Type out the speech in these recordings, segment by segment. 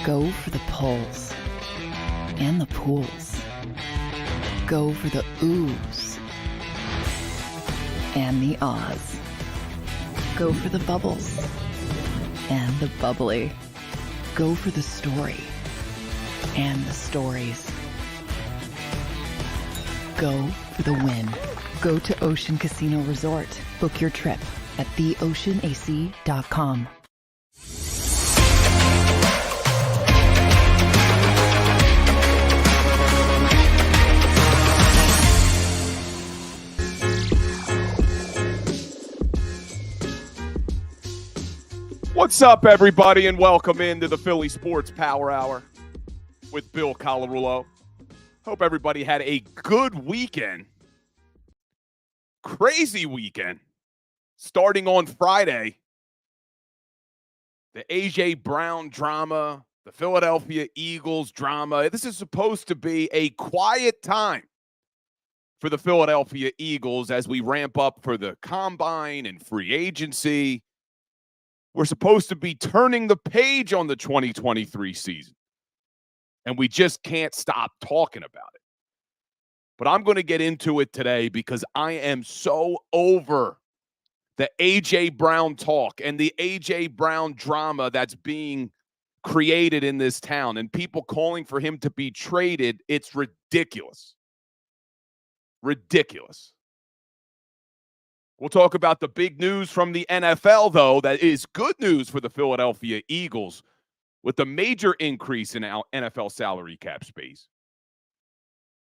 Go for the pulls and the pools. Go for the oohs and the ahs. Go for the bubbles and the bubbly. Go for the story and the stories. Go for the win. Go to Ocean Casino Resort. Book your trip at theoceanac.com. What's up, everybody, and welcome into the Philly Sports Power Hour with Bill Colarulo. Hope everybody had a good weekend. Crazy weekend. Starting on Friday, the A.J. Brown drama, the Philadelphia Eagles drama. This is supposed to be a quiet time for the Philadelphia Eagles as we ramp up for the combine and free agency. We're supposed to be turning the page on the 2023 season, and we just can't stop talking about it. But I'm going to get into it today because I am so over the A.J. Brown talk and the A.J. Brown drama that's being created in this town and people calling for him to be traded. It's ridiculous. Ridiculous. We'll talk about the big news from the NFL, though, that is good news for the Philadelphia Eagles with the major increase in NFL salary cap space.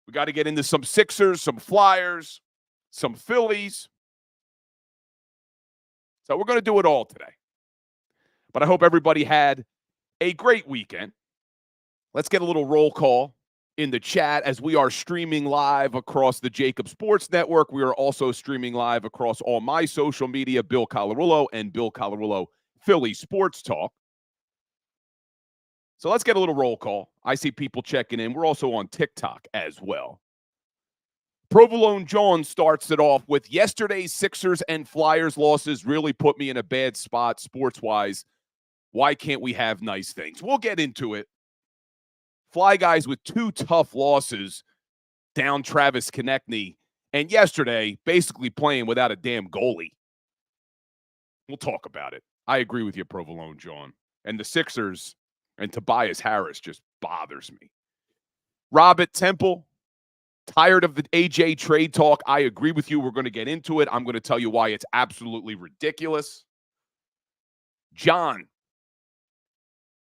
We got to get into some Sixers, some Flyers, some Phillies. So we're going to do it all today. But I hope everybody had a great weekend. Let's get a little roll call in the chat as we are streaming live across the JAKIB Sports Network. We are also streaming live across all my social media, Bill Colarulo and Bill Colarulo Philly Sports Talk. So let's get a little roll call. I see people checking in. We're also on TikTok as well. Provolone John starts it off with yesterday's Sixers and Flyers losses really put me in a bad spot sports-wise. Why can't we have nice things? We'll get into it. Fly guys with two tough losses down Travis Konechny, and yesterday basically playing without a damn goalie. We'll talk about it. I agree with you, Provolone John. And the Sixers and Tobias Harris just bothers me. Robert Temple, tired of the AJ trade talk. I agree with you. We're going to get into it. I'm going to tell you why it's absolutely ridiculous. John,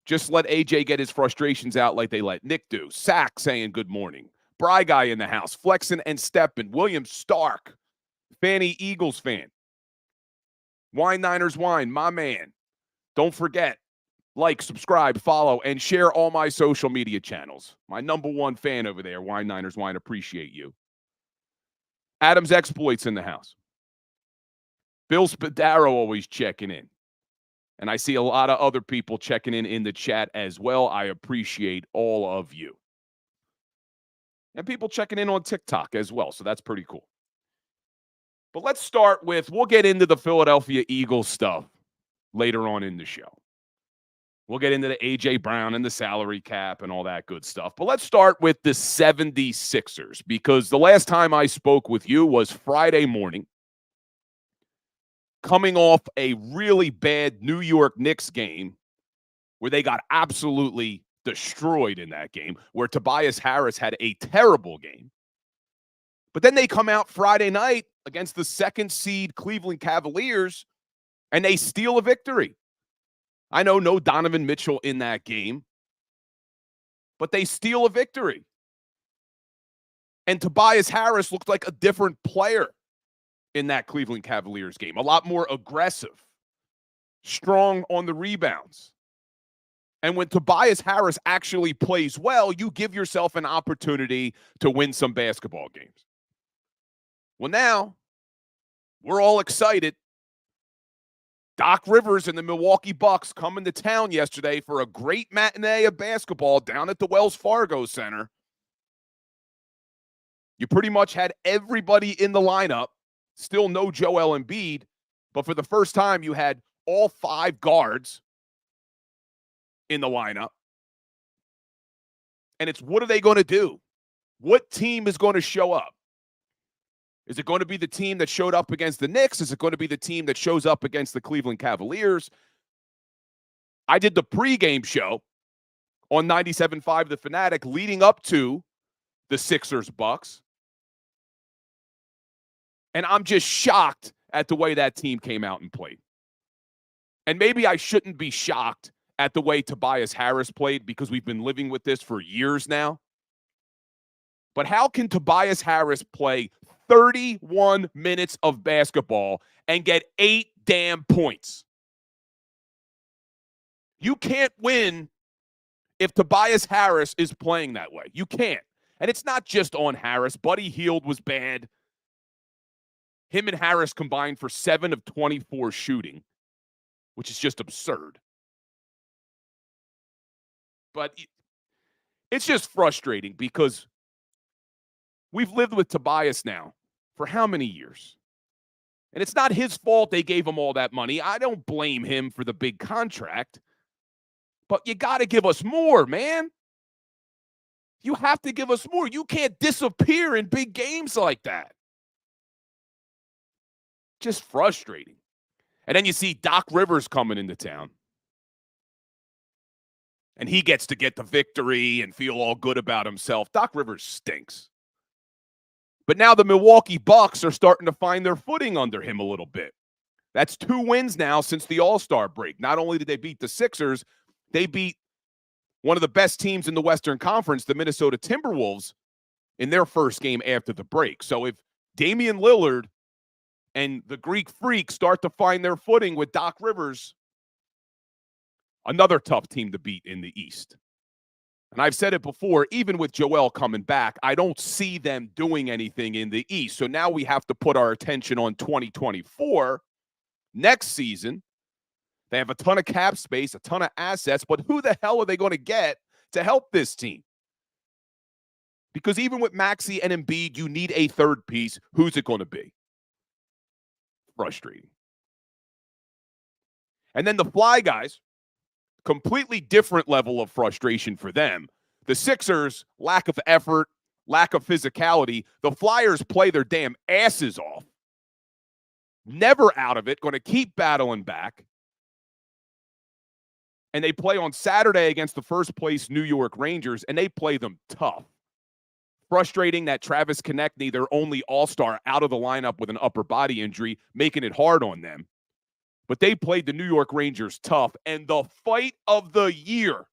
just let AJ get his frustrations out like they let Nick do. Sack saying good morning. Bry guy in the house. Flexen and Steppen. William Stark. Fanny Eagles fan. Wine Niners Wine, my man. Don't forget, like, subscribe, follow, and share all my social media channels. My number one fan over there, Wine Niners Wine, appreciate you. Adam's Exploits in the house. Bill Spadaro always checking in. And I see a lot of other people checking in the chat as well. I appreciate all of you. And people checking in on TikTok as well, so that's pretty cool. But let's start with, we'll get into the Philadelphia Eagles stuff later on in the show. We'll get into the A.J. Brown and the salary cap and all that good stuff. But let's start with the 76ers, because the last time I spoke with you was Friday morning, coming off a really bad New York Knicks game where they got absolutely destroyed in that game, where Tobias Harris had a terrible game. But then they come out Friday night against the second seed Cleveland Cavaliers, and they steal a victory. I know no Donovan Mitchell in that game, but they steal a victory. And Tobias Harris looked like a different player in that Cleveland Cavaliers game. A lot more aggressive, strong on the rebounds. And when Tobias Harris actually plays well, you give yourself an opportunity to win some basketball games. Well, now we're all excited. Doc Rivers and the Milwaukee Bucks coming to town yesterday for a great matinee of basketball down at the Wells Fargo Center. You pretty much had everybody in the lineup. Still no Joel Embiid, but for the first time, you had all five guards in the lineup. And it's what are they going to do? What team is going to show up? Is it going to be the team that showed up against the Knicks? Is it going to be the team that shows up against the Cleveland Cavaliers? I did the pregame show on 97.5 The Fanatic leading up to the Sixers-Bucks. And I'm just shocked at the way that team came out and played. And maybe I shouldn't be shocked at the way Tobias Harris played because we've been living with this for years now. But how can Tobias Harris play 31 minutes of basketball and get 8 damn points? You can't win if Tobias Harris is playing that way. You can't. And it's not just on Harris. Buddy Hield was bad. Him and Harris combined for 7 of 24 shooting, which is just absurd. But it's just frustrating because we've lived with Tobias now for how many years? And it's not his fault they gave him all that money. I don't blame him for the big contract. But you got to give us more, man. You have to give us more. You can't disappear in big games like that. Just frustrating. And then you see Doc Rivers coming into town. And he gets to get the victory and feel all good about himself. Doc Rivers stinks. But now the Milwaukee Bucks are starting to find their footing under him a little bit. That's 2 wins now since the All-Star break. Not only did they beat the Sixers, they beat one of the best teams in the Western Conference, the Minnesota Timberwolves, in their first game after the break. So if Damian Lillard and the Greek Freak start to find their footing with Doc Rivers, another tough team to beat in the East. And I've said it before, even with Joel coming back, I don't see them doing anything in the East. So now we have to put our attention on 2024, next season. They have a ton of cap space, a ton of assets, but who the hell are they going to get to help this team? Because even with Maxey and Embiid, you need a third piece. Who's it going to be? Frustrating. And then the Fly guys, completely different level of frustration for them. The Sixers, lack of effort, lack of physicality. The Flyers play their damn asses off. Never out of it, going to keep battling back. And they play on Saturday against the first-place New York Rangers, and they play them tough. Frustrating that Travis Konechny, their only all-star, out of the lineup with an upper body injury, making it hard on them. But they played the New York Rangers tough, and the fight of the year,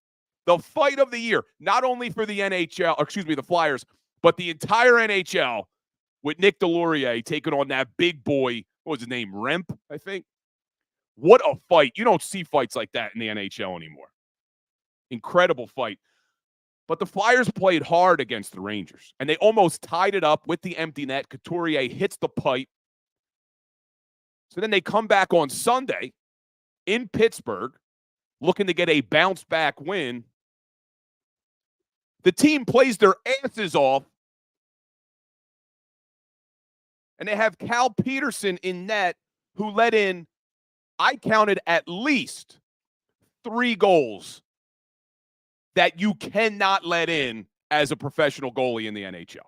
not only for the the Flyers, but the entire NHL with Nick Delorier taking on that big boy, what was his name, Remp, I think? What a fight. You don't see fights like that in the NHL anymore. Incredible fight. But the Flyers played hard against the Rangers, and they almost tied it up with the empty net. Couturier hits the pipe. So then they come back on Sunday in Pittsburgh, looking to get a bounce-back win. The team plays their asses off, and they have Cal Peterson in net, who let in, I counted at least 3 goals that you cannot let in as a professional goalie in the NHL.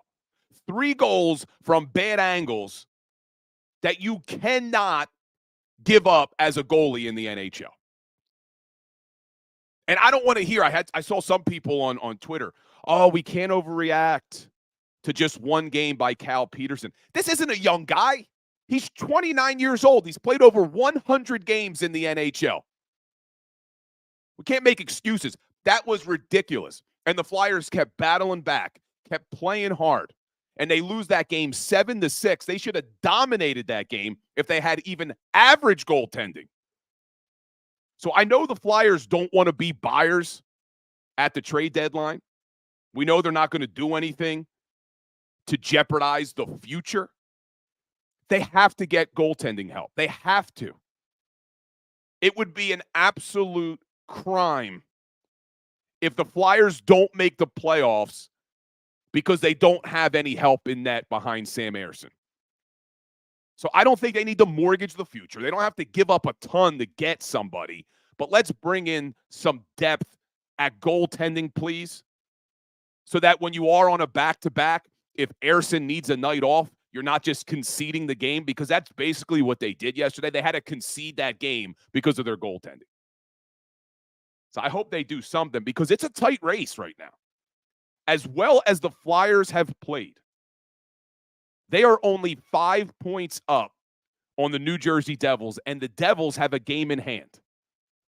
3 goals from bad angles that you cannot give up as a goalie in the NHL. And I don't want to hear, I saw some people on Twitter, oh, we can't overreact to just one game by Cal Peterson. This isn't a young guy. He's 29 years old. He's played over 100 games in the NHL. We can't make excuses. That was ridiculous. And the Flyers kept battling back, kept playing hard. And they lose that game 7-6. They should have dominated that game if they had even average goaltending. So I know the Flyers don't want to be buyers at the trade deadline. We know they're not going to do anything to jeopardize the future. They have to get goaltending help. They have to. It would be an absolute crime if the Flyers don't make the playoffs because they don't have any help in net behind Sam Ersson. So I don't think they need to mortgage the future. They don't have to give up a ton to get somebody, but let's bring in some depth at goaltending, please. so that when you are on a back-to-back, if Airson needs a night off, you're not just conceding the game, because that's basically what they did yesterday. They had to concede that game because of their goaltending. So I hope they do something, because it's a tight race right now. As well as the Flyers have played, they are only 5 points up on the New Jersey Devils, and the Devils have a game in hand.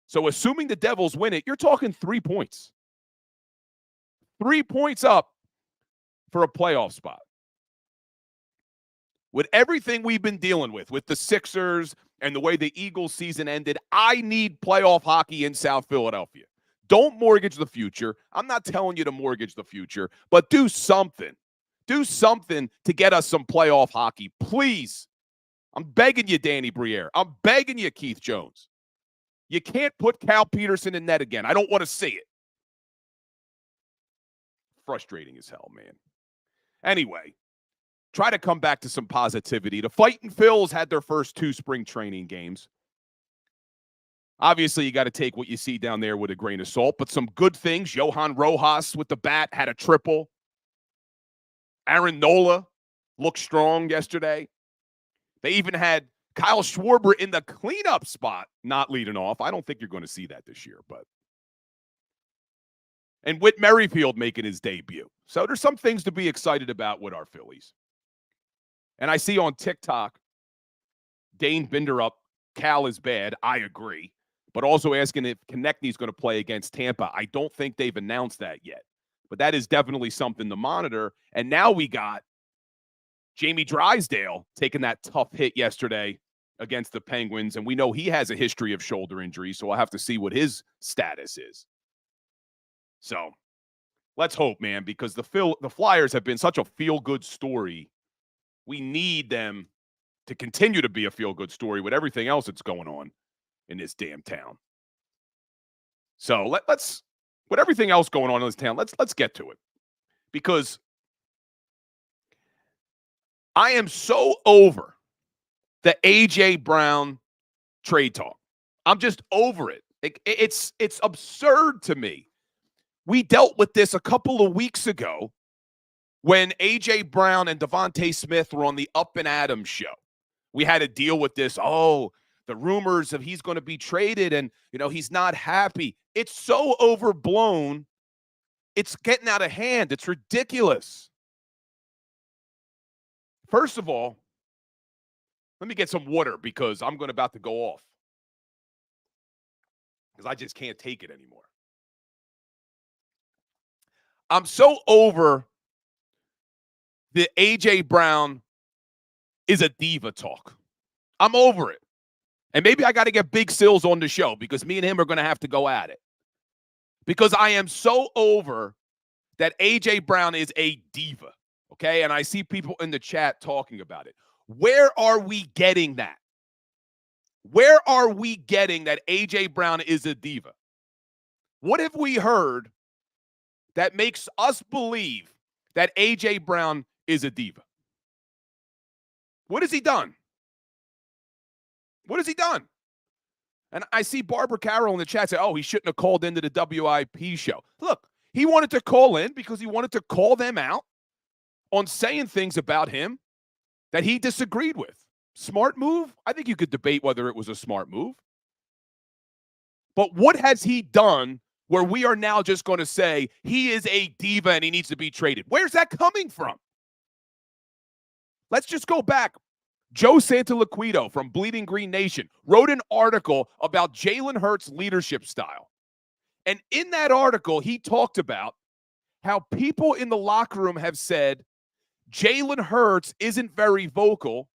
So assuming the Devils win it, you're talking 3 points. 3 points up for a playoff spot. With everything we've been dealing with the Sixers and the way the Eagles season ended, I need playoff hockey in South Philadelphia. Don't mortgage the future. I'm not telling you to mortgage the future, but do something. Do something to get us some playoff hockey, please. I'm begging you, Danny Briere. I'm begging you, Keith Jones. You can't put Cal Peterson in net again. I don't want to see it. Frustrating as hell, man. Anyway, try to come back to some positivity. The Fightin' Phils had their first 2 spring training games. Obviously, you got to take what you see down there with a grain of salt, but some good things. Johan Rojas with the bat had a triple. Aaron Nola looked strong yesterday. They even had Kyle Schwarber in the cleanup spot, not leading off. I don't think you're going to see that this year, but. And Whit Merrifield making his debut. So there's some things to be excited about with our Phillies. And I see on TikTok, Dane Binderup, Cal is bad. I agree. But also asking if Konechny's going to play against Tampa. I don't think they've announced that yet. But that is definitely something to monitor. And now we got Jamie Drysdale taking that tough hit yesterday against the Penguins. And we know he has a history of shoulder injuries, so I'll have to see what his status is. So let's hope, man, because the Flyers have been such a feel-good story. We need them to continue to be a feel-good story with everything else that's going on in this damn town. So let's with everything else going on in this town, let's get to it. Because I am so over the A.J. Brown trade talk. I'm just over it. It's absurd to me. We dealt with this a couple of weeks ago when A.J. Brown and Devontae Smith were on the Up and Adams show. We had to deal with this. Oh, the rumors of he's going to be traded and, he's not happy. It's so overblown. It's getting out of hand. It's ridiculous. First of all, let me get some water because I'm about to go off. Because I just can't take it anymore. I'm so over the A.J. Brown is a diva talk. I'm over it. And maybe I got to get Big Sills on the show because me and him are going to have to go at it. Because I am so over that A.J. Brown is a diva, okay? And I see people in the chat talking about it. Where are we getting that? Where are we getting that A.J. Brown is a diva? What have we heard that makes us believe that A.J. Brown is a diva? What has he done? What has he done? And I see Barbara Carroll in the chat say, he shouldn't have called into the WIP show. Look, he wanted to call in because he wanted to call them out on saying things about him that he disagreed with. Smart move? I think you could debate whether it was a smart move. But what has he done where we are now just going to say he is a diva and he needs to be traded? Where's that coming from? Let's just go back. Joe Santaliquido from Bleeding Green Nation wrote an article about Jalen Hurts' leadership style. And in that article, he talked about how people in the locker room have said Jalen Hurts isn't very vocal,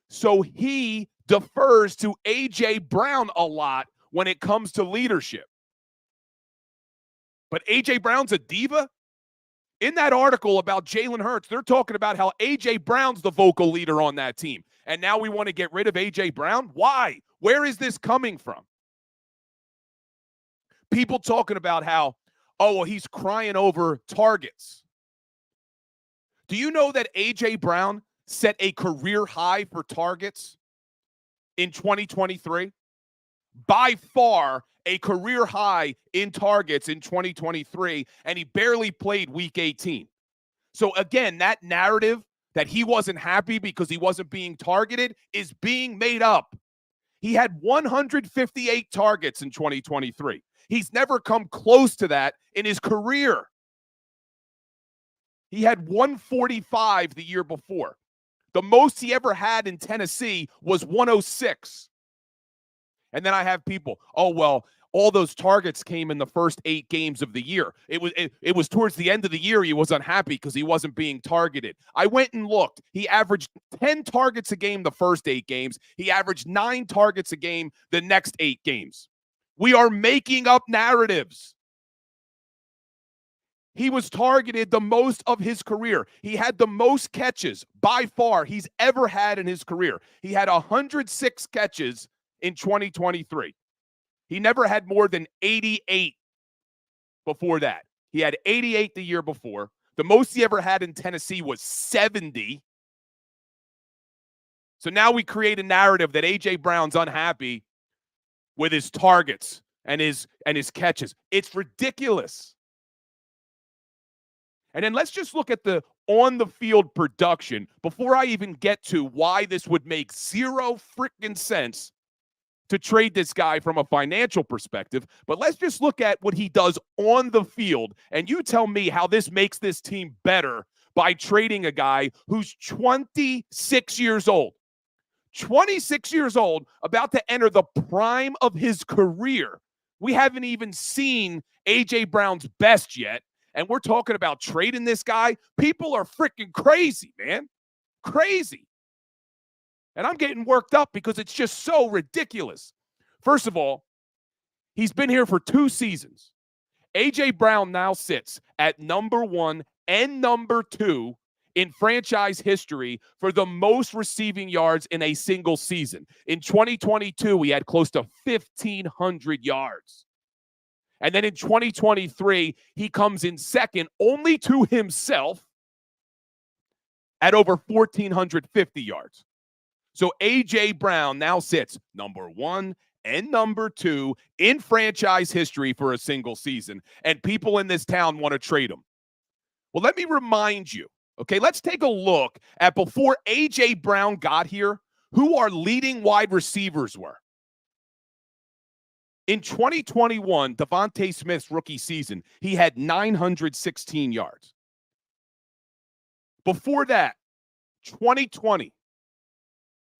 so he defers to A.J. Brown a lot when it comes to leadership. But A.J. Brown's a diva? In that article about Jalen Hurts, they're talking about how A.J. Brown's the vocal leader on that team. And now we want to get rid of A.J. Brown? Why? Where is this coming from? People talking about how, he's crying over targets. Do you know that A.J. Brown set a career high for targets in 2023? by far a career high in targets in 2023, and he barely played week 18. So again, that narrative that he wasn't happy because he wasn't being targeted is being made up. He had 158 targets in 2023. He's never come close to that in his career. He had 145 the year before. The most he ever had in Tennessee was 106. And then I have people, oh, well, all those targets came in the first 8 games of the year. It was towards the end of the year he was unhappy because he wasn't being targeted. I went and looked. He averaged 10 targets a game the first 8 games. He averaged 9 targets a game the next 8 games. We are making up narratives. He was targeted the most of his career. He had the most catches by far he's ever had in his career. He had 106 catches in 2023. He never had more than 88 before that. He had 88 the year before. The most he ever had in Tennessee was 70. So now we create a narrative that A.J. Brown's unhappy with his targets and his catches. It's ridiculous. And then let's just look at the on-the-field production before I even get to why this would make zero freaking sense to trade this guy from a financial perspective. But let's just look at what he does on the field, and you tell me how this makes this team better by trading a guy who's 26 years old. 26 years old, about to enter the prime of his career. We haven't even seen A.J. Brown's best yet. And we're talking about trading this guy. People are freaking crazy, man. Crazy. And I'm getting worked up because it's just so ridiculous. First of all, he's been here for 2 seasons. A.J. Brown now sits at number 1 and number 2 in franchise history for the most receiving yards in a single season. In 2022, he had close to 1,500 yards. And then in 2023, he comes in second only to himself at over 1,450 yards. So A.J. Brown now sits number 1 and number 2 in franchise history for a single season. And people in this town want to trade him. Well, let me remind you, okay, let's take a look at before A.J. Brown got here, who our leading wide receivers were. In 2021, Devontae Smith's rookie season, he had 916 yards. Before that, 2020,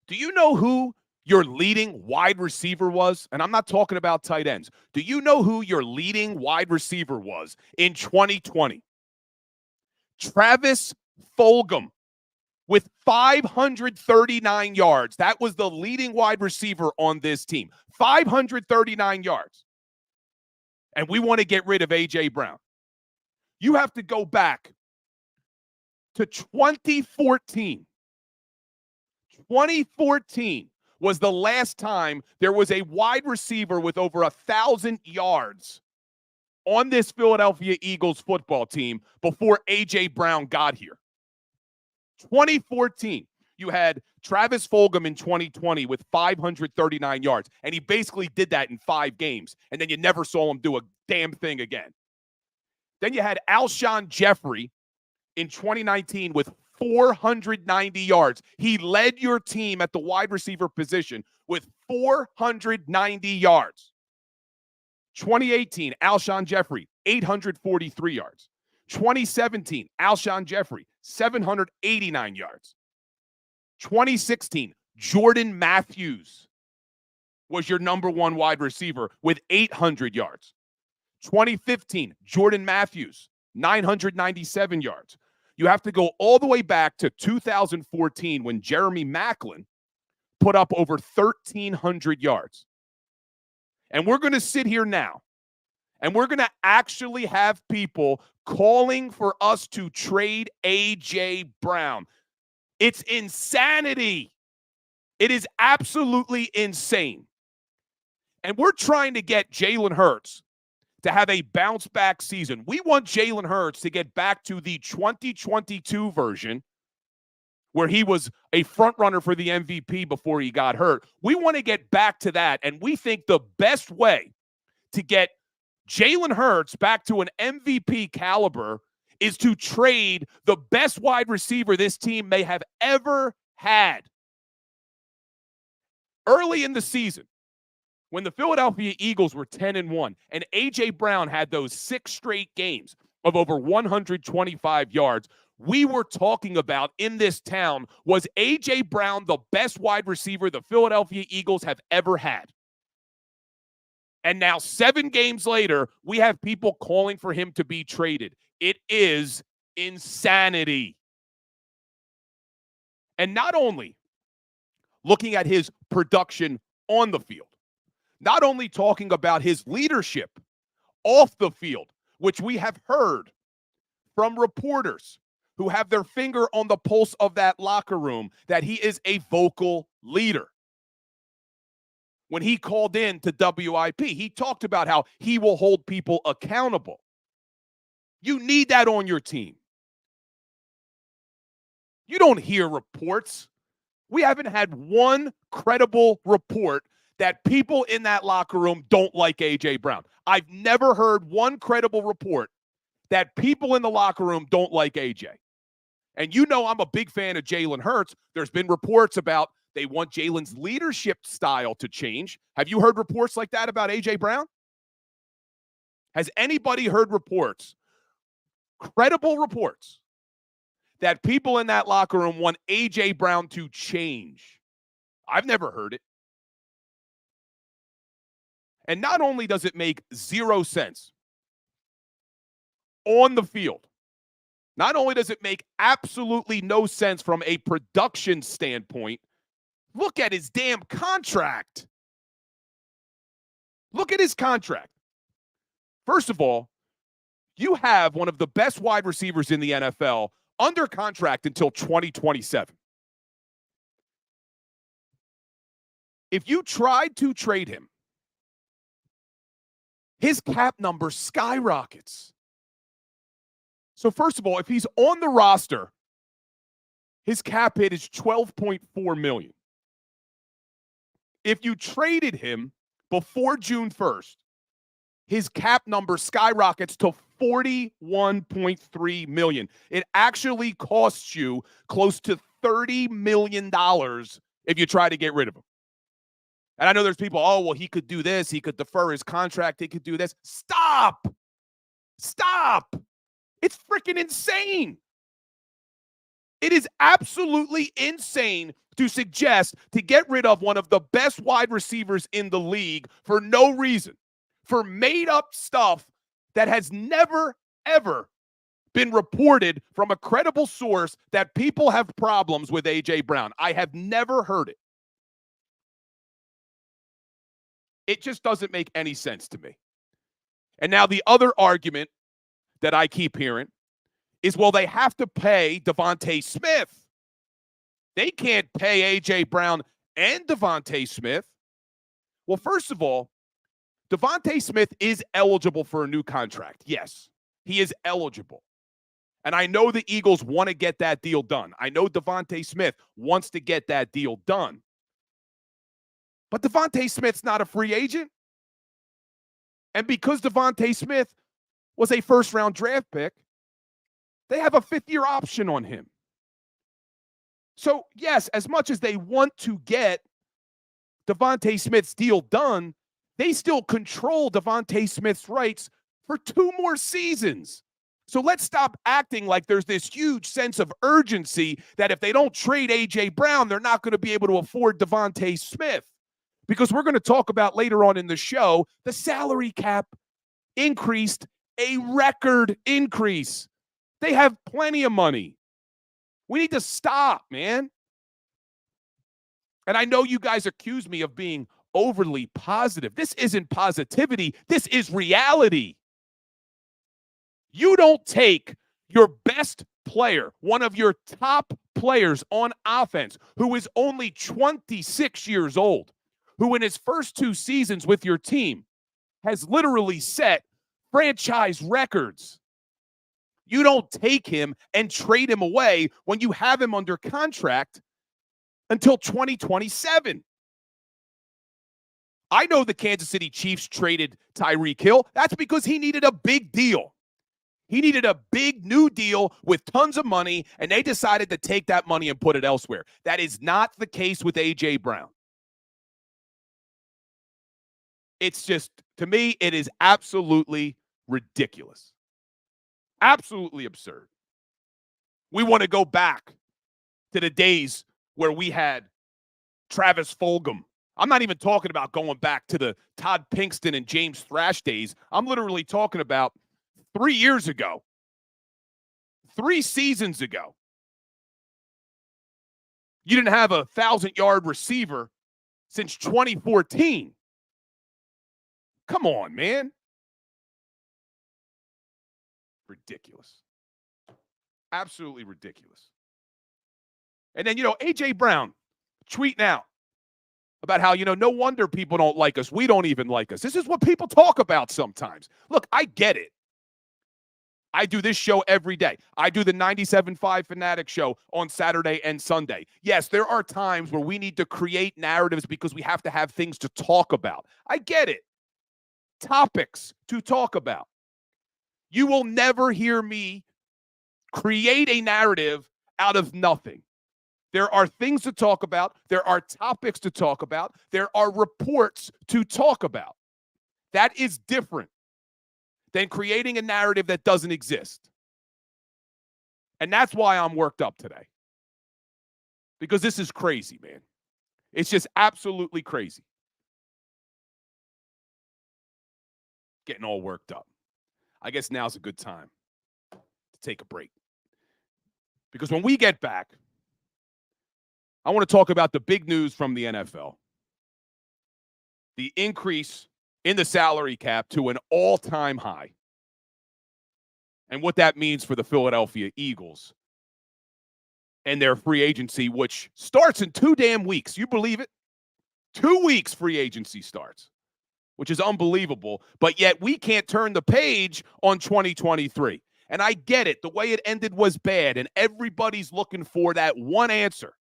do you know who your leading wide receiver was? And I'm not talking about tight ends. Do you know who your leading wide receiver was in 2020? Travis Fulgham with 539 yards. That was the leading wide receiver on this team. 539 yards. And we want to get rid of A.J. Brown. You have to go back to 2014. 2014 was the last time there was a wide receiver with over 1,000 yards on this Philadelphia Eagles football team before A.J. Brown got here. 2014, you had Travis Fulgham in 2020 with 539 yards, and he basically did that in 5 games, and then you never saw him do a damn thing again. Then you had Alshon Jeffrey in 2019 with 490 yards. He led your team at the wide receiver position with 490 yards. 2018, Alshon Jeffrey, 843 yards. 2017, Alshon Jeffrey, 789 yards. 2016, Jordan Matthews was your number 1 wide receiver with 800 yards. 2015, Jordan Matthews, 997 yards. You have to go all the way back to 2014 when Jeremy Maclin put up over 1,300 yards. And we're going to sit here now, and we're going to actually have people calling for us to trade A.J. Brown. It's insanity. It is absolutely insane. And we're trying to get Jalen Hurts to have a bounce-back season. We want Jalen Hurts to get back to the 2022 version where he was a front runner for the MVP before he got hurt. We want to get back to that, and we think the best way to get Jalen Hurts back to an MVP caliber is to trade the best wide receiver this team may have ever had. Early in the season, when the Philadelphia Eagles were 10-1, and A.J. Brown had those 6 straight games of over 125 yards, we were talking about in this town, was A.J. Brown the best wide receiver the Philadelphia Eagles have ever had? And now 7 games later, we have people calling for him to be traded. It is insanity. And not only looking at his production on the field, not only talking about his leadership off the field, which we have heard from reporters who have their finger on the pulse of that locker room, that he is a vocal leader. When he called in to WIP, he talked about how he will hold people accountable. You need that on your team. You don't hear reports. We haven't had one credible report that people in that locker room don't like A.J. Brown. I've never heard one credible report that people in the locker room don't like A.J. And you know I'm a big fan of Jalen Hurts. There's been reports about they want Jalen's leadership style to change. Have you heard reports like that about A.J. Brown? Has anybody heard reports, credible reports, that people in that locker room want A.J. Brown to change? I've never heard it. And not only does it make 0 sense on the field, not only does it make absolutely no sense from a production standpoint, look at his damn contract. Look at his contract. First of all, you have one of the best wide receivers in the NFL under contract until 2027. If you tried to trade him, his cap number skyrockets. So first of all, if he's on the roster, his cap hit is $12.4 million. If you traded him before June 1st, his cap number skyrockets to $41.3 million. It actually costs you close to $30 million if you try to get rid of him. And I know there's people, oh, well, he could do this. He could defer his contract. He could do this. Stop. Stop. It's freaking insane. It is absolutely insane to suggest to get rid of one of the best wide receivers in the league for no reason, for made-up stuff that has never, ever been reported from a credible source that people have problems with A.J. Brown. I have never heard it. It just doesn't make any sense to me. And now the other argument that I keep hearing is, well, they have to pay Devontae Smith. They can't pay A.J. Brown and Devontae Smith. Well, first of all, Devontae Smith is eligible for a new contract. Yes, he is eligible. And I know the Eagles want to get that deal done. I know Devontae Smith wants to get that deal done. But Devontae Smith's not a free agent. And because Devontae Smith was a first-round draft pick, they have a 5th-year option on him. So, yes, as much as they want to get Devontae Smith's deal done, they still control Devontae Smith's rights for 2 more seasons. So let's stop acting like there's this huge sense of urgency that if they don't trade A.J. Brown, they're not going to be able to afford Devontae Smith. Because we're going to talk about later on in the show, the salary cap increased a record increase. They have plenty of money. We need to stop, man. And I know you guys accuse me of being overly positive. This isn't positivity. This is reality. You don't take your best player, one of your top players on offense, who is only 26 years old, who in his first 2 seasons with your team has literally set franchise records. You don't take him and trade him away when you have him under contract until 2027. I know the Kansas City Chiefs traded Tyreek Hill. That's because he needed a big deal. He needed a big new deal with tons of money, and they decided to take that money and put it elsewhere. That is not the case with A.J. Brown. It's just, to me, it is absolutely ridiculous. Absolutely absurd. We want to go back to the days where we had Travis Fulgham. I'm not even talking about going back to the Todd Pinkston and James Thrash days. I'm literally talking about 3 years ago, 3 seasons ago. You didn't have a 1,000-yard receiver since 2014. Come on, man. Ridiculous. Absolutely ridiculous. And then, A.J. Brown tweeting out about how, no wonder people don't like us. We don't even like us. This is what people talk about sometimes. Look, I get it. I do this show every day. I do the 97.5 Fanatic show on Saturday and Sunday. Yes, there are times where we need to create narratives because we have to have things to talk about. I get it. Topics to talk about. You will never hear me create a narrative out of nothing. There are things to talk about. There are topics to talk about. There are reports to talk about. That is different than creating a narrative that doesn't exist. And that's why I'm worked up today. Because this is crazy, man. It's just absolutely crazy. Getting all worked up. I guess now's a good time to take a break. Because when we get back, I want to talk about the big news from the NFL. The increase in the salary cap to an all-time high. And what that means for the Philadelphia Eagles and their free agency, which starts in 2 damn weeks. You believe it? 2 weeks free agency starts, which is unbelievable. But yet we can't turn the page on 2023. And I get it. The way it ended was bad, and everybody's looking for that one answer.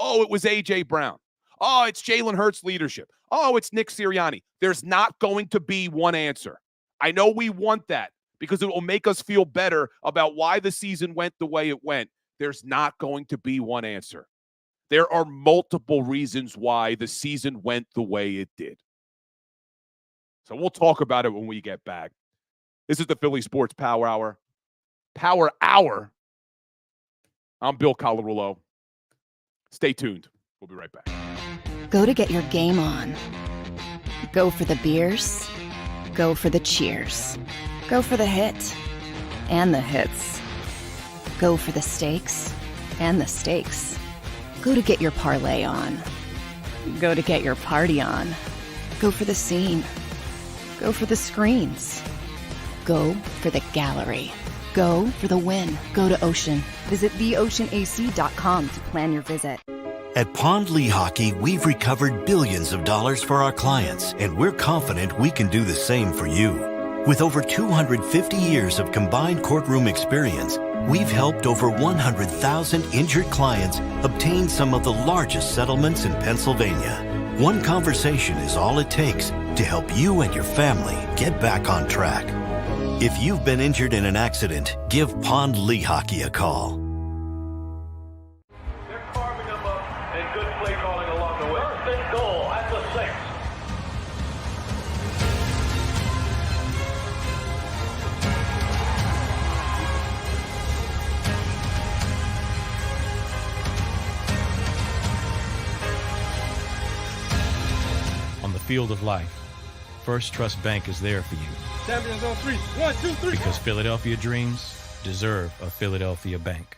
Oh, it was A.J. Brown. Oh, it's Jalen Hurts' leadership. Oh, it's Nick Sirianni. There's not going to be one answer. I know we want that because it will make us feel better about why the season went the way it went. There's not going to be one answer. There are multiple reasons why the season went the way it did. So we'll talk about it when we get back. This is the Philly Sports Power Hour. Power Hour. I'm Bill Colarulo. Stay tuned. We'll be right back. Go to get your game on. Go for the beers. Go for the cheers. Go for the hit and the hits. Go for the stakes and the stakes. Go to get your parlay on. Go to get your party on. Go for the scene. Go for the screens. Go for the gallery. Go for the win. Go to Ocean. Visit theoceanac.com to plan your visit. At Pond Lehocky, we've recovered billions of dollars for our clients, and we're confident we can do the same for you. With over 250 years of combined courtroom experience, we've helped over 100,000 injured clients obtain some of the largest settlements in Pennsylvania. One conversation is all it takes to help you and your family get back on track. If you've been injured in an accident, give Pond Lehocky a call. They're carving them up and good play calling along the way. First and goal at the 6. On the field of life, First Trust Bank is there for you. Champions on 3. 1, 2, 3. Because Philadelphia dreams deserve a Philadelphia bank.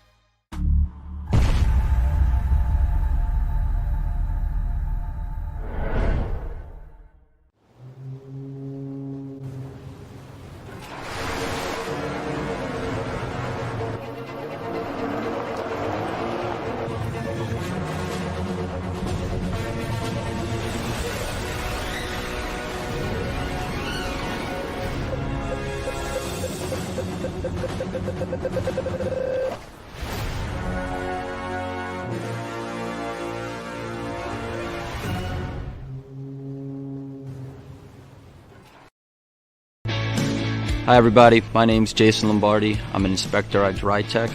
Hi everybody, my name's Jason Lombardi. I'm an inspector at DryTech.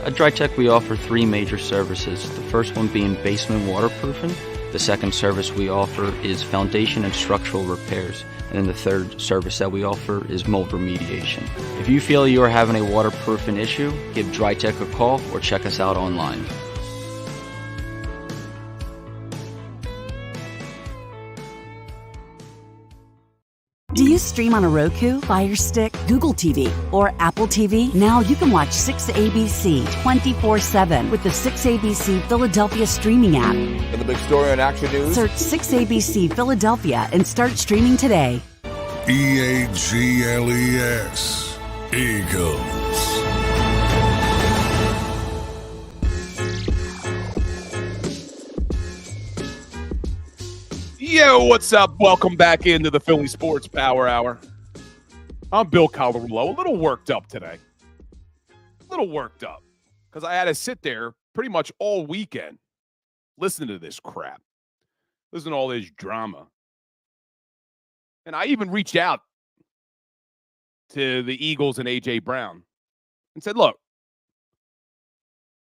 At DryTech we offer 3 major services, the first one being basement waterproofing. The second service we offer is foundation and structural repairs. And then the third service that we offer is mold remediation. If you feel you are having a waterproofing issue, give DryTech a call or check us out online. Do you stream on a Roku, Fire Stick, Google TV, or Apple TV? Now you can watch 6ABC 24/7 with the 6ABC Philadelphia streaming app. And the big story on Action News? Search 6ABC Philadelphia and start streaming today. EAGLES, Eagles. Yo, what's up? Welcome back into the Philly Sports Power Hour. I'm Bill Colarulo. A little worked up today. A little worked up because I had to sit there pretty much all weekend listening to this crap. Listen to all this drama. And I even reached out to the Eagles and A.J. Brown and said, look,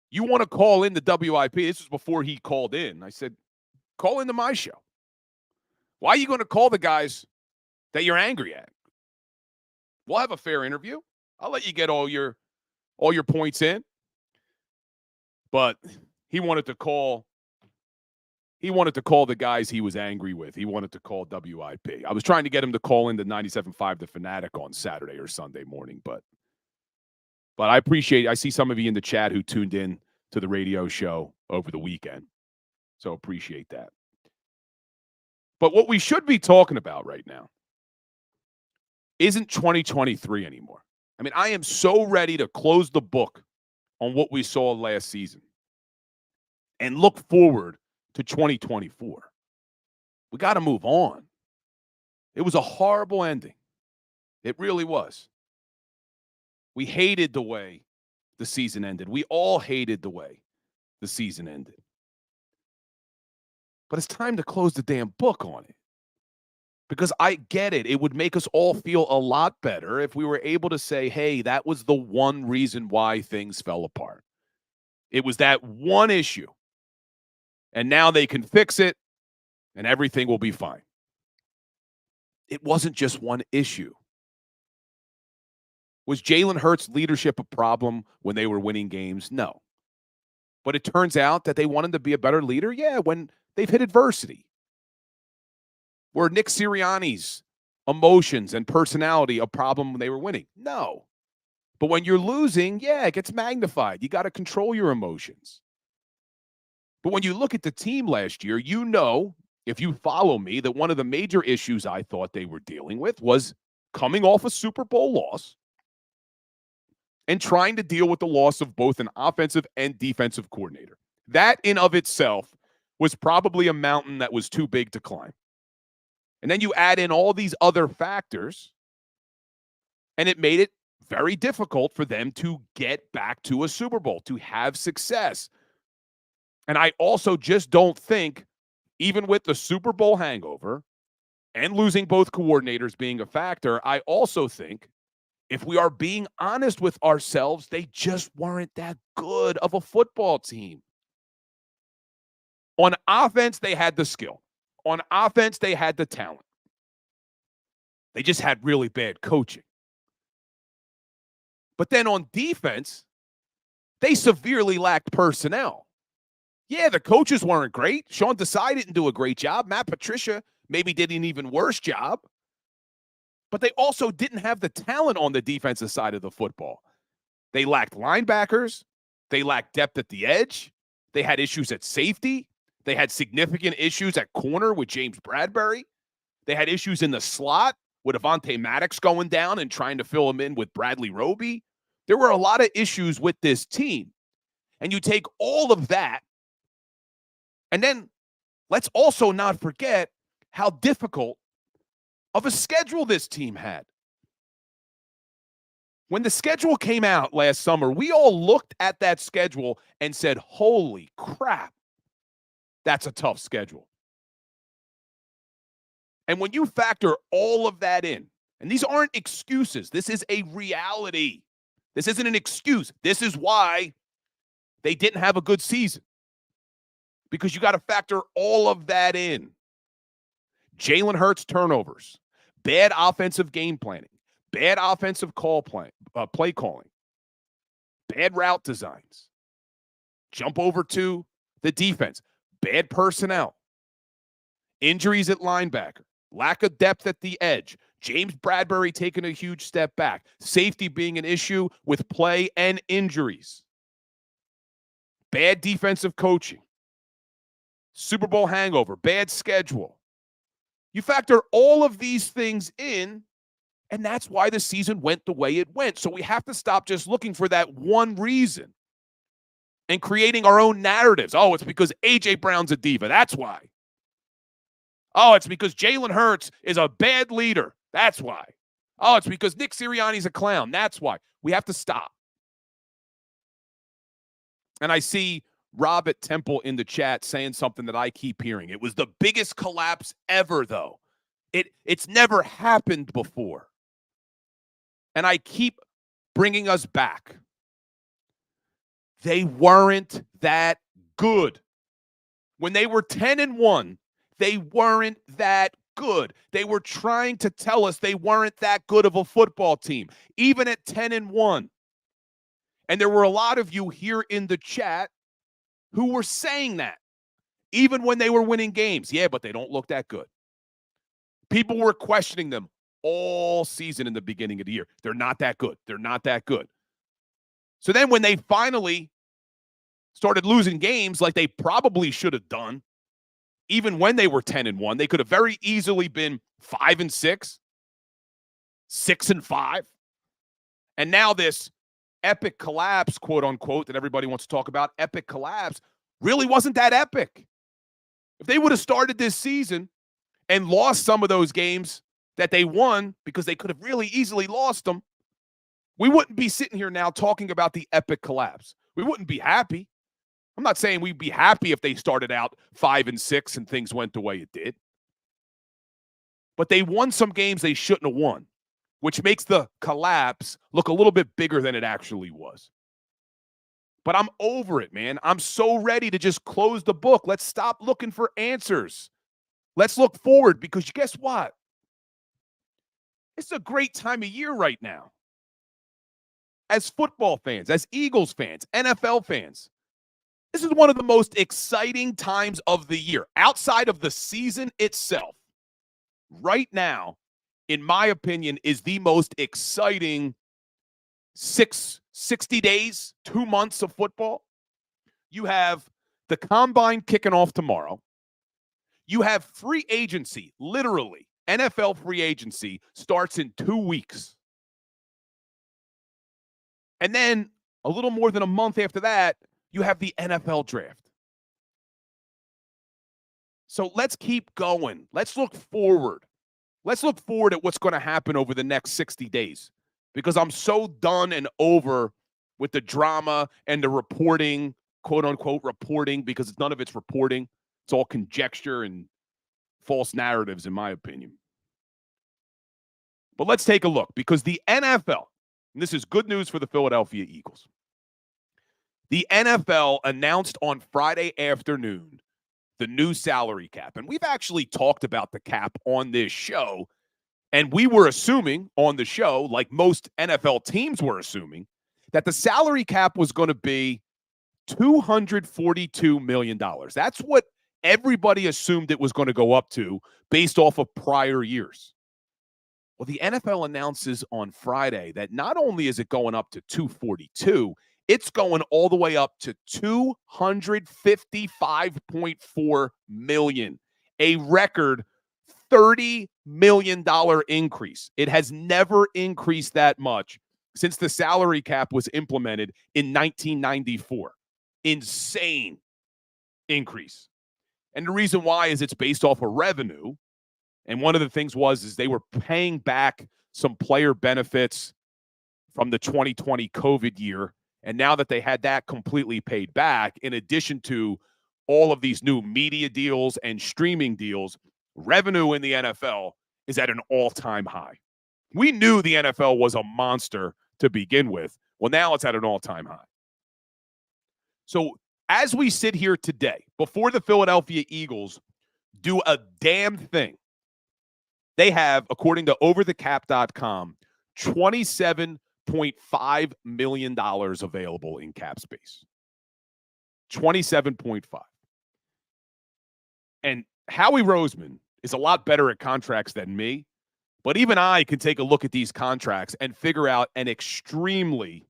you want to call in the WIP? This was before he called in. I said, call into my show. Why are you going to call the guys that you're angry at? We'll have a fair interview. I'll let you get all your points in. But he wanted to call the guys he was angry with. He wanted to call WIP. I was trying to get him to call into 97.5 The Fanatic on Saturday or Sunday morning, but I see some of you in the chat who tuned in to the radio show over the weekend. So appreciate that. But what we should be talking about right now isn't 2023 anymore. I mean, I am so ready to close the book on what we saw last season and look forward to 2024. We got to move on. It was a horrible ending. It really was. We hated the way the season ended. We all hated the way the season ended. But it's time to close the damn book on it. Because I get it. It would make us all feel a lot better if we were able to say, hey, that was the one reason why things fell apart. It was that one issue. And now they can fix it, and everything will be fine. It wasn't just one issue. Was Jalen Hurts' leadership a problem when they were winning games? No. But it turns out that they wanted to be a better leader? Yeah, when they've hit adversity. Were Nick Sirianni's emotions and personality a problem when they were winning? No. But when you're losing, yeah, it gets magnified. You got to control your emotions. But when you look at the team last year, you know, if you follow me, that one of the major issues I thought they were dealing with was coming off a Super Bowl loss and trying to deal with the loss of both an offensive and defensive coordinator. That in of itself was probably a mountain that was too big to climb. And then you add in all these other factors, and it made it very difficult for them to get back to a Super Bowl, to have success. And I also just don't think, even with the Super Bowl hangover and losing both coordinators being a factor, I also think, if we are being honest with ourselves, they just weren't that good of a football team. On offense, they had the skill. On offense, they had the talent. They just had really bad coaching. But then on defense, they severely lacked personnel. Yeah, the coaches weren't great. Sean Desai didn't do a great job. Matt Patricia maybe did an even worse job. But they also didn't have the talent on the defensive side of the football. They lacked linebackers. They lacked depth at the edge. They had issues at safety. They had significant issues at corner with James Bradbury. They had issues in the slot with Avonte Maddox going down and trying to fill him in with Bradley Roby. There were a lot of issues with this team. And you take all of that, and then let's also not forget how difficult of a schedule this team had. When the schedule came out last summer, we all looked at that schedule and said, holy crap, that's a tough schedule. And when you factor all of that in, And these aren't excuses. This is a reality. This isn't an excuse. This is why they didn't have a good season. Because you got to factor all of that in. Jalen Hurts turnovers, bad offensive game planning, bad offensive play calling, bad route designs. Jump over to the defense, bad personnel, injuries at linebacker, lack of depth at the edge, James Bradbury taking a huge step back, safety being an issue with play and injuries, bad defensive coaching, Super Bowl hangover, bad schedule. You factor all of these things in, and that's why the season went the way it went. So we have to stop just looking for that one reason and creating our own narratives. Oh, it's because A.J. Brown's a diva. That's why. Oh, it's because Jalen Hurts is a bad leader. That's why. Oh, it's because Nick Sirianni's a clown. That's why. We have to stop. And I see Rob at Temple in the chat saying something that I keep hearing. It was the biggest collapse ever, though. It's never happened before. And I keep bringing us back. They weren't that good. When they were 10-1, they weren't that good. They were trying to tell us they weren't that good of a football team, even at 10-1. And there were a lot of you here in the chat who were saying that, even when they were winning games. Yeah, but they don't look that good. People were questioning them all season in the beginning of the year. They're not that good. They're not that good. So then when they finally started losing games like they probably should have done, even when they were 10-1, they could have very easily been 5-6, 6-5. And now this epic collapse, quote unquote, that everybody wants to talk about, epic collapse, really wasn't that epic. If they would have started this season and lost some of those games that they won because they could have really easily lost them, we wouldn't be sitting here now talking about the epic collapse. We wouldn't be happy. I'm not saying we'd be happy if they started out 5-6 and things went the way it did. But they won some games they shouldn't have won, which makes the collapse look a little bit bigger than it actually was. But I'm over it, man. I'm so ready to just close the book. Let's stop looking for answers. Let's look forward, because guess what? It's a great time of year right now. As football fans, as Eagles fans, NFL fans, this is one of the most exciting times of the year, outside of the season itself. Right now, in my opinion, is the most exciting 60 days, 2 months of football. You have the combine kicking off tomorrow. You have free agency, literally. NFL free agency starts in 2 weeks. And then a little more than a month after that, you have the NFL draft. So let's keep going. Let's look forward. Let's look forward at what's going to happen over the next 60 days, because I'm so done and over with the drama and the reporting, quote unquote reporting, because none of it's reporting. It's all conjecture and false narratives, in my opinion. But let's take a look, because the NFL, and this is good news for the Philadelphia Eagles, the NFL announced on Friday afternoon the new salary cap. And we've actually talked about the cap on this show. And we were assuming on the show, like most NFL teams were assuming, that the salary cap was going to be $242 million. That's what everybody assumed it was going to go up to based off of prior years. Well, the NFL announces on Friday that not only is it going up to 242, it's going all the way up to $255.4 million, a record $30 million increase. It has never increased that much since the salary cap was implemented in 1994. Insane increase. And the reason why is it's based off of revenue. And one of the things is they were paying back some player benefits from the 2020 COVID year. And now that they had that completely paid back, in addition to all of these new media deals and streaming deals, revenue in the NFL is at an all-time high. We knew the NFL was a monster to begin with. Well, now it's at an all-time high. So as we sit here today, before the Philadelphia Eagles do a damn thing, they have, according to overthecap.com, $27.5 million available in cap space. 27.5. And Howie Roseman is a lot better at contracts than me, but even I can take a look at these contracts and figure out an extremely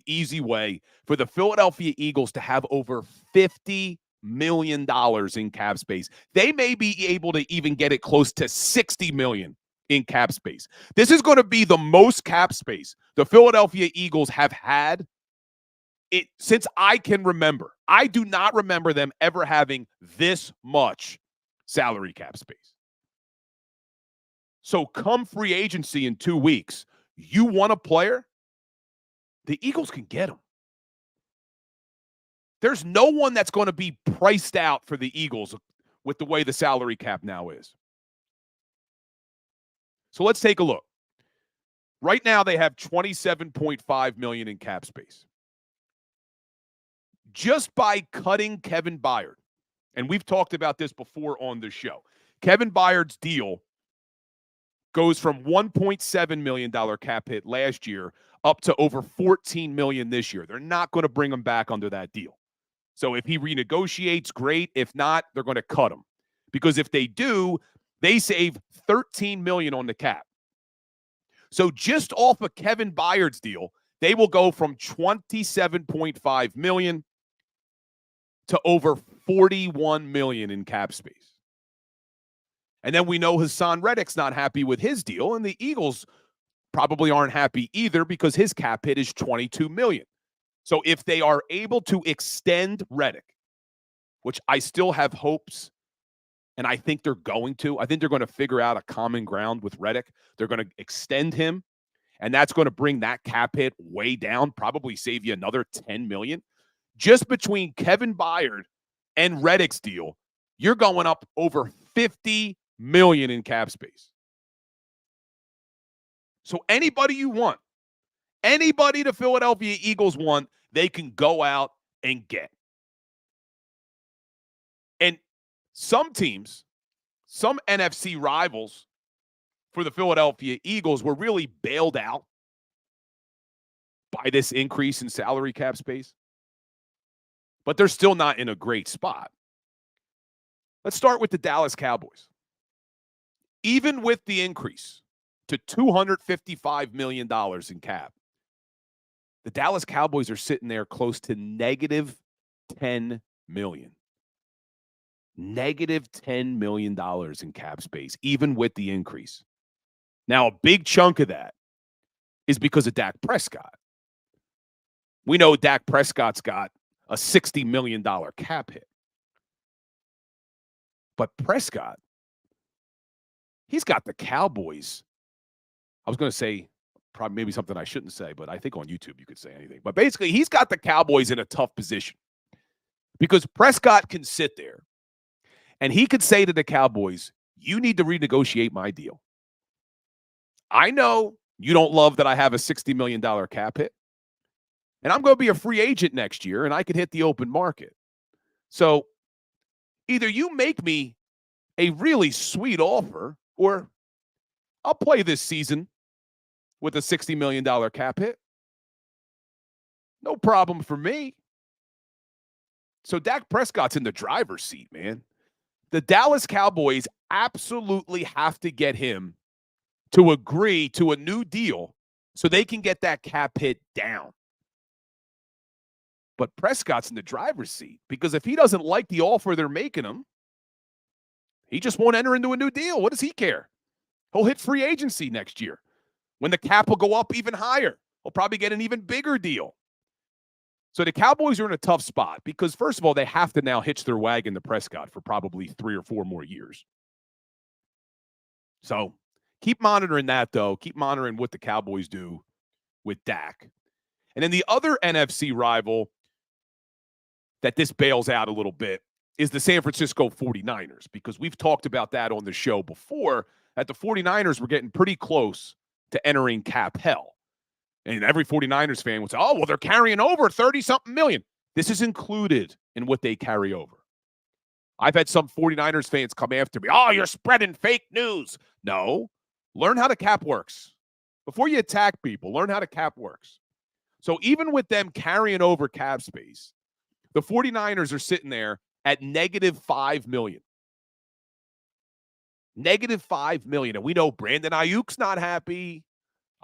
easy way for the Philadelphia Eagles to have over $50 million in cap space. They may be able to even get it close to $60 million in cap space. This is going to be the most cap space the Philadelphia Eagles have had since I can remember. I do not remember them ever having this much salary cap space. So come free agency in 2 weeks, you want a player, the Eagles can get him. There's no one that's going to be priced out for the Eagles with the way the salary cap now is. So let's take a look. Right now they have $27.5 million in cap space. Just by cutting Kevin Byard, and we've talked about this before on the show, Kevin Byard's deal goes from $1.7 million cap hit last year up to over $14 million this year. They're not going to bring him back under that deal. So if he renegotiates, great. If not, they're going to cut him. Because if they do, they save $13 million on the cap. So just off of Kevin Byard's deal, they will go from $27.5 million to over $41 million in cap space. And then we know Haason Reddick's not happy with his deal, and the Eagles probably aren't happy either because his cap hit is $22 million. So if they are able to extend Reddick, which I still have hopes, and I think they're going to, I think they're going to figure out a common ground with Reddick. They're going to extend him, and that's going to bring that cap hit way down, probably save you another $10 million. Just between Kevin Byard and Reddick's deal, you're going up over $50 million in cap space. So anybody you want, anybody the Philadelphia Eagles want, they can go out and get. And some teams, some NFC rivals for the Philadelphia Eagles were really bailed out by this increase in salary cap space. But they're still not in a great spot. Let's start with the Dallas Cowboys. Even with the increase to $255 million in cap, the Dallas Cowboys are sitting there close to negative $10 million. Negative $10 million in cap space, even with the increase. Now, a big chunk of that is because of Dak Prescott. We know Dak Prescott's got a $60 million cap hit. But Prescott, he's got the Cowboys. I was going to say probably maybe something I shouldn't say, but I think on YouTube you could say anything. But basically, he's got the Cowboys in a tough position because Prescott can sit there and he could say to the Cowboys, you need to renegotiate my deal. I know you don't love that I have a $60 million cap hit, and I'm going to be a free agent next year, and I could hit the open market. So either you make me a really sweet offer, or I'll play this season with a $60 million cap hit. No problem for me. So Dak Prescott's in the driver's seat, man. The Dallas Cowboys absolutely have to get him to agree to a new deal so they can get that cap hit down. But Prescott's in the driver's seat because if he doesn't like the offer they're making him, he just won't enter into a new deal. What does he care? He'll hit free agency next year when the cap will go up even higher. He'll probably get an even bigger deal. So the Cowboys are in a tough spot because, first of all, they have to now hitch their wagon to Prescott for probably 3 or 4 more years. So keep monitoring that, though. Keep monitoring what the Cowboys do with Dak. And then the other NFC rival that this bails out a little bit is the San Francisco 49ers, because we've talked about that on the show before. that the 49ers were getting pretty close to entering cap hell. And every 49ers fan would say, oh, well, they're carrying over 30-something million. This is included in what they carry over. I've had some 49ers fans come after me. Oh, you're spreading fake news. No. Learn how the cap works. Before you attack people, learn how the cap works. So even with them carrying over cap space, the 49ers are sitting there at negative $5 million. Negative $5 million. And we know Brandon Ayuk's not happy.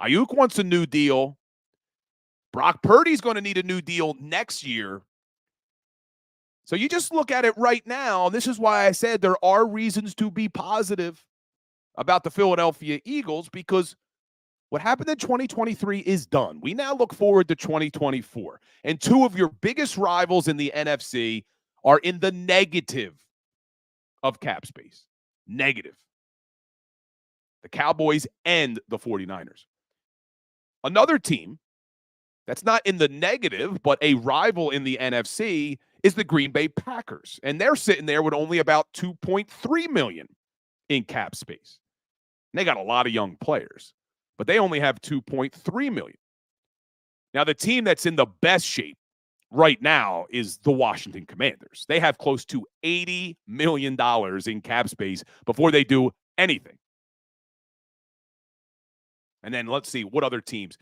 Ayuk wants a new deal. Brock Purdy's going to need a new deal next year. So you just look at it right now, and this is why I said there are reasons to be positive about the Philadelphia Eagles, because what happened in 2023 is done. We now look forward to 2024. And two of your biggest rivals in the NFC are in the negative of cap space. Negative. The Cowboys and the 49ers. Another team that's not in the negative, but a rival in the NFC is the Green Bay Packers. And they're sitting there with only about $2.3 million in cap space. And they got a lot of young players, but they only have $2.3 million. Now, the team that's in the best shape right now is the Washington Commanders. They have close to $80 million in cap space before they do anything. And then let's see what other teams.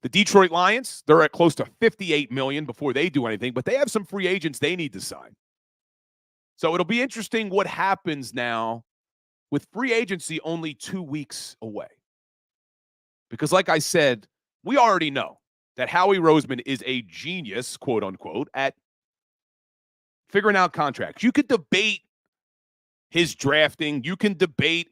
The Detroit Lions, they're at close to $58 million before they do anything, but they have some free agents they need to sign. So it'll be interesting what happens now with free agency only 2 weeks away. Because like I said, we already know that Howie Roseman is a genius, quote unquote, at figuring out contracts. You could debate his drafting. You can debate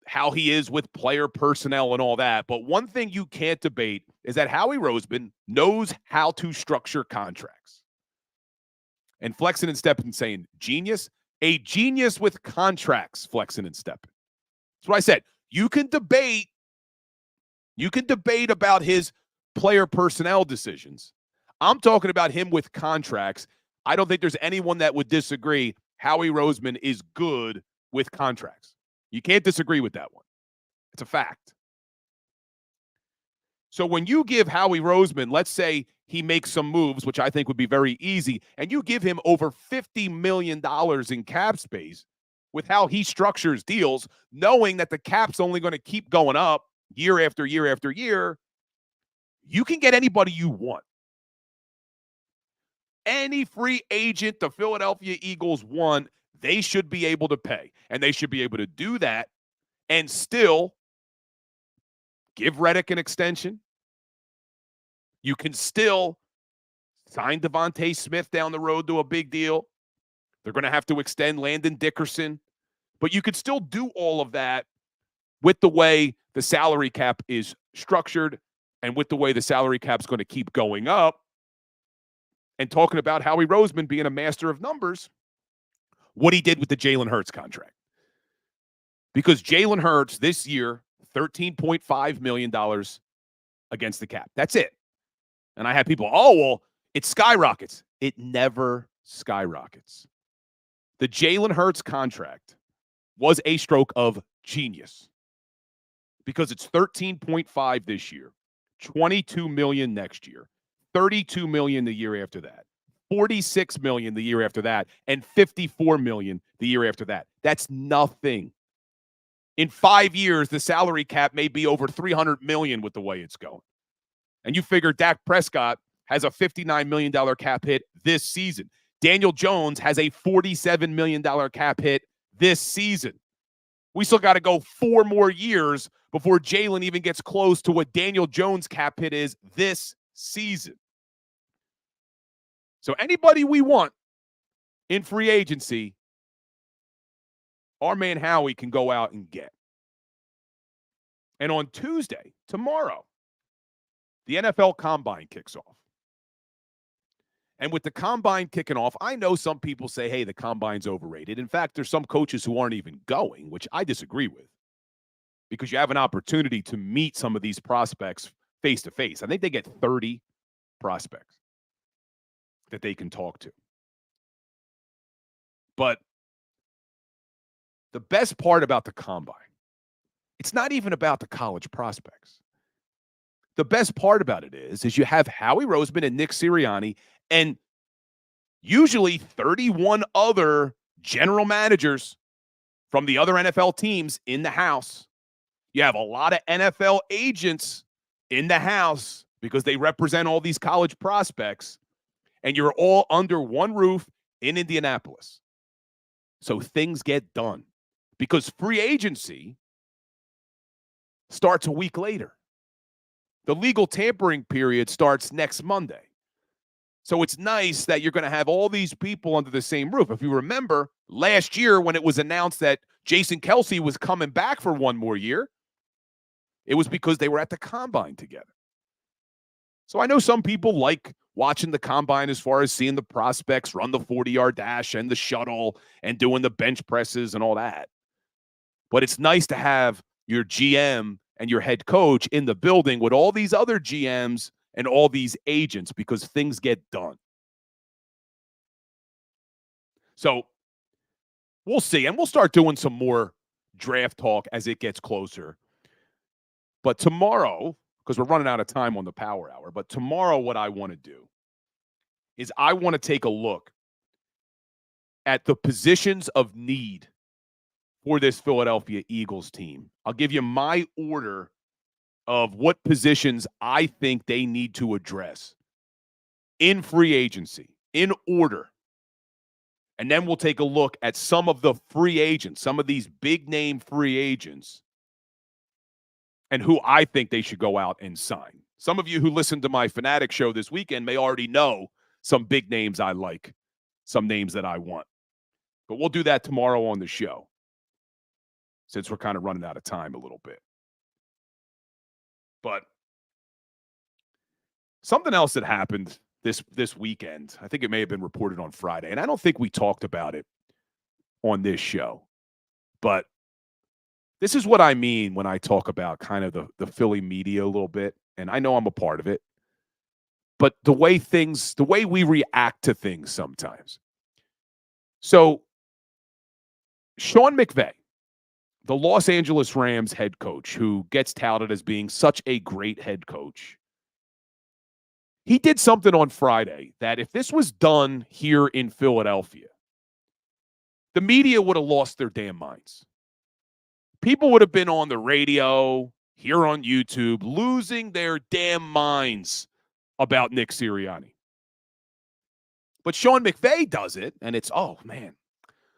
how he is with player personnel and all that. But one thing you can't debate is that Howie Roseman knows how to structure contracts. And Flexen and Steppen saying genius, a genius with contracts, Flexen and Steppen. That's what I said. You can debate about his player personnel decisions. I'm talking about him with contracts. I don't think there's anyone that would disagree. Howie Roseman is good with contracts. You can't disagree with that one. It's a fact. So when you give Howie Roseman, let's say he makes some moves, which I think would be very easy, and you give him over $50 million in cap space with how he structures deals, knowing that the cap's only going to keep going up year after year after year, you can get anybody you want. Any free agent the Philadelphia Eagles want, they should be able to pay. And they should be able to do that and still give Reddick an extension. You can still sign Devontae Smith down the road to a big deal. They're going to have to extend Landon Dickerson. But you could still do all of that with the way the salary cap is structured and with the way the salary cap's going to keep going up. And talking about Howie Roseman being a master of numbers, what he did with the Jalen Hurts contract. Because Jalen Hurts this year, $13.5 million against the cap. That's it. And I had people, oh, well, it skyrockets. It never skyrockets. The Jalen Hurts contract was a stroke of genius because it's 13.5 this year, 22 million next year, 32 million the year after that, 46 million the year after that, and 54 million the year after that. That's nothing. In 5 years, the salary cap may be over 300 million with the way it's going. And you figure Dak Prescott has a $59 million cap hit this season. Daniel Jones has a $47 million cap hit this season. We still got to go 4 more years before Jalen even gets close to what Daniel Jones' cap hit is this season. So anybody we want in free agency, our man Howie can go out and get. And on Tuesday, tomorrow, the NFL Combine kicks off. And with the Combine kicking off, I know some people say, hey, the Combine's overrated. In fact, there's some coaches who aren't even going, which I disagree with, because you have an opportunity to meet some of these prospects face-to-face. I think they get 30 prospects that they can talk to. But the best part about the Combine It's not even about the college prospects. The best part about it is you have Howie Roseman and Nick Sirianni and usually 31 other general managers from the other NFL teams in the house. You have a lot of NFL agents in the house because they represent all these college prospects, and you're all under one roof in Indianapolis. So things get done because free agency starts a week later. The legal tampering period starts next Monday. So it's nice that you're going to have all these people under the same roof. If you remember, last year when it was announced that Jason Kelce was coming back for one more year, it was because they were at the combine together. So I know some people like watching the combine as far as seeing the prospects run the 40-yard dash and the shuttle and doing the bench presses and all that. But it's nice to have your GM and your head coach in the building with all these other GMs and all these agents because things get done. So we'll see. And we'll start doing some more draft talk as it gets closer. But tomorrow, because we're running out of time on the Power Hour, but tomorrow what I want to do is I want to take a look at the positions of need for this Philadelphia Eagles team. I'll give you my order of what positions I think they need to address in free agency, in order. And then we'll take a look at some of the free agents, some of these big-name free agents, and who I think they should go out and sign. Some of you who listened to my Fanatic show this weekend may already know some big names I like, some names that I want. But we'll do that tomorrow on the show, since we're kind of running out of time a little bit. But something else that happened this weekend, I think it may have been reported on Friday, and I don't think we talked about it on this show, but this is what I mean when I talk about kind of the Philly media a little bit, and I know I'm a part of it, but the way we react to things sometimes. So Sean McVay, the Los Angeles Rams head coach, who gets touted as being such a great head coach, he did something on Friday that if this was done here in Philadelphia, the media would have lost their damn minds. People would have been on the radio, here on YouTube, losing their damn minds about Nick Sirianni. But Sean McVay does it, and it's, oh, man,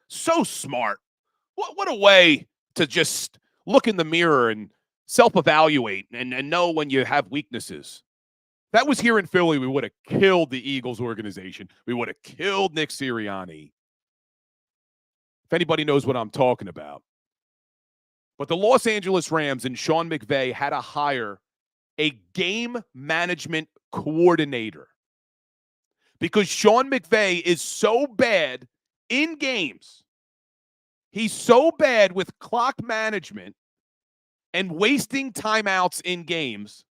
so smart. What a way to just look in the mirror and self-evaluate and know when you have weaknesses. That was here in Philly, we would have killed the Eagles organization. We would have killed Nick Sirianni. If anybody knows what I'm talking about. But the Los Angeles Rams and Sean McVay had to hire a game management coordinator because Sean McVay is so bad in games. He's so bad with clock management and wasting timeouts in games.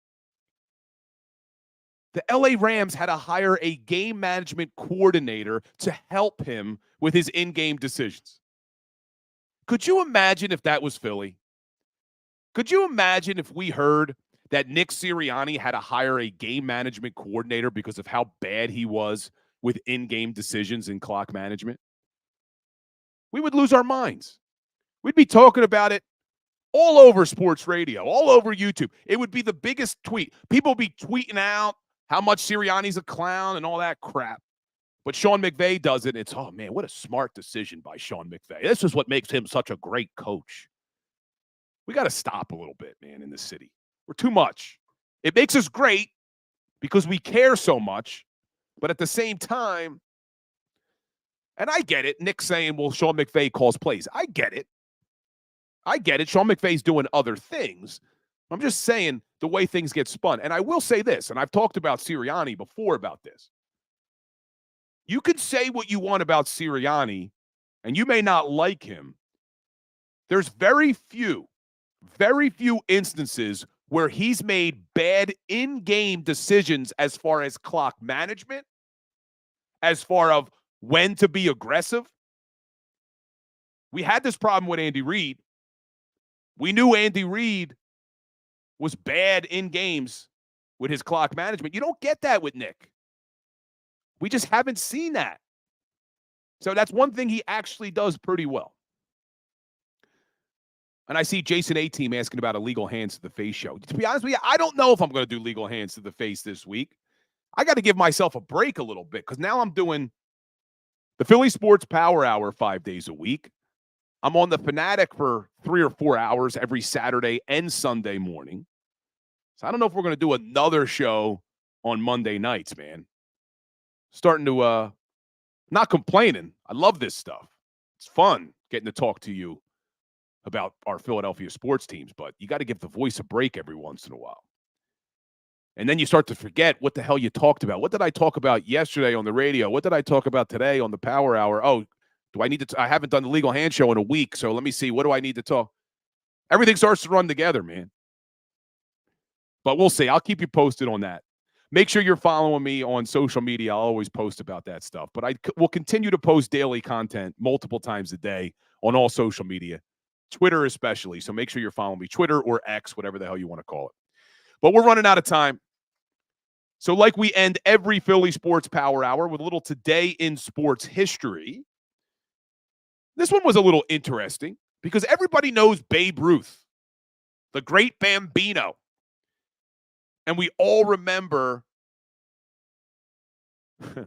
The LA Rams had to hire a game management coordinator to help him with his in-game decisions. Could you imagine if that was Philly? Could you imagine if we heard that Nick Sirianni had to hire a game management coordinator because of how bad he was with in-game decisions and clock management? We would lose our minds. We'd be talking about it all over sports radio, all over YouTube. It would be the biggest tweet. People would be tweeting out how much Sirianni's a clown and all that crap. But Sean McVay does it. It's, oh, man, what a smart decision by Sean McVay. This is what makes him such a great coach. We got to stop a little bit, man, in this city. We're too much. It makes us great because we care so much. But at the same time, and I get it, Nick saying, well, Sean McVay calls plays. I get it. Sean McVay's doing other things. I'm just saying the way things get spun. And I will say this, and I've talked about Sirianni before about this. You could say what you want about Sirianni, and you may not like him. There's very few instances where he's made bad in-game decisions as far as clock management, as far as when to be aggressive. We had this problem with Andy Reid. We knew Andy Reid was bad in games with his clock management. You don't get that with Nick. We just haven't seen that. So that's one thing he actually does pretty well. And I see Jason A-Team asking about a legal hands to the face show. To be honest with you, I don't know if I'm going to do legal hands to the face this week. I got to give myself a break a little bit because now I'm doing the Philly Sports Power Hour 5 days a week. I'm on the Fanatic for 3 or 4 hours every Saturday and Sunday morning. So I don't know if we're going to do another show on Monday nights, man. Starting to, not complaining. I love this stuff. It's fun getting to talk to you about our Philadelphia sports teams, but you got to give the voice a break every once in a while. And then you start to forget what the hell you talked about. What did I talk about yesterday on the radio? What did I talk about today on the Power Hour? Oh, do I need to? I haven't done the Legal Hand Show in a week, so let me see. What do I need to talk? Everything starts to run together, man. But we'll see. I'll keep you posted on that. Make sure you're following me on social media. I'll always post about that stuff. But I will continue to post daily content multiple times a day on all social media, Twitter especially. So make sure you're following me, Twitter or X, whatever the hell you want to call it. But we're running out of time. So like we end every Philly Sports Power Hour with a little Today in Sports History. This one was a little interesting because everybody knows Babe Ruth, the great Bambino. And we all remember,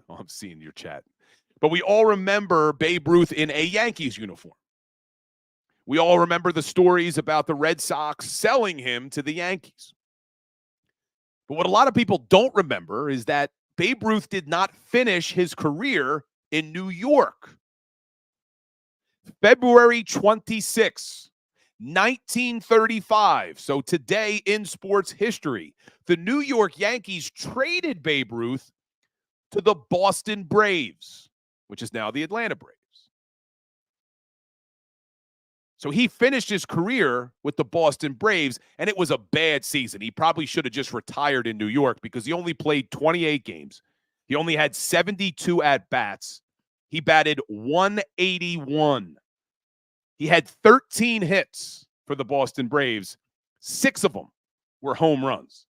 I'm seeing your chat, but we all remember Babe Ruth in a Yankees uniform. We all remember the stories about the Red Sox selling him to the Yankees. But what a lot of people don't remember is that Babe Ruth did not finish his career in New York. February 26, 1935. So today in sports history, the New York Yankees traded Babe Ruth to the Boston Braves, which is now the Atlanta Braves. So he finished his career with the Boston Braves, and it was a bad season. He probably should have just retired in New York because he only played 28 games. He only had 72 at-bats. He batted .181. He had 13 hits for the Boston Braves. 6 of them were home runs.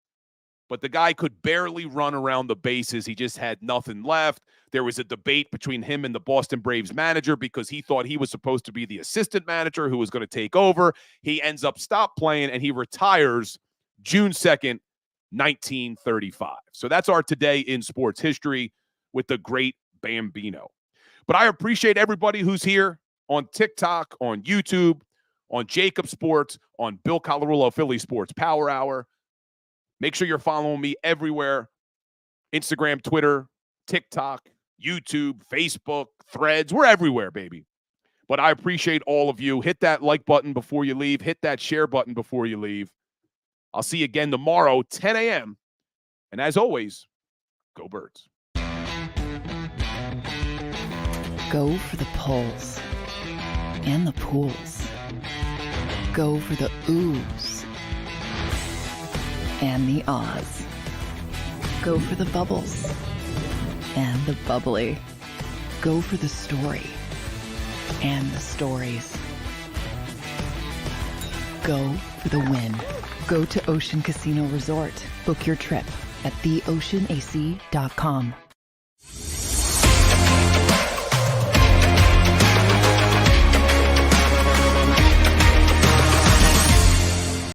But the guy could barely run around the bases. He just had nothing left. There was a debate between him and the Boston Braves manager because he thought he was supposed to be the assistant manager who was going to take over. He ends up stop playing, and he retires June 2nd, 1935. So that's our Today in Sports History with the great Bambino. But I appreciate everybody who's here on TikTok, on YouTube, on JAKIB Sports, on Bill Colarulo Philly Sports Power Hour. Make sure you're following me everywhere. Instagram, Twitter, TikTok, YouTube, Facebook, Threads. We're everywhere, baby. But I appreciate all of you. Hit that like button before you leave. Hit that share button before you leave. I'll see you again tomorrow, 10 a.m. And as always, go Birds. Go for the polls and the pools. Go for the oohs and the ahs. Go for the bubbles and the bubbly. Go for the story and the stories. Go for the win. Go to Ocean Casino Resort. Book your trip at theoceanac.com.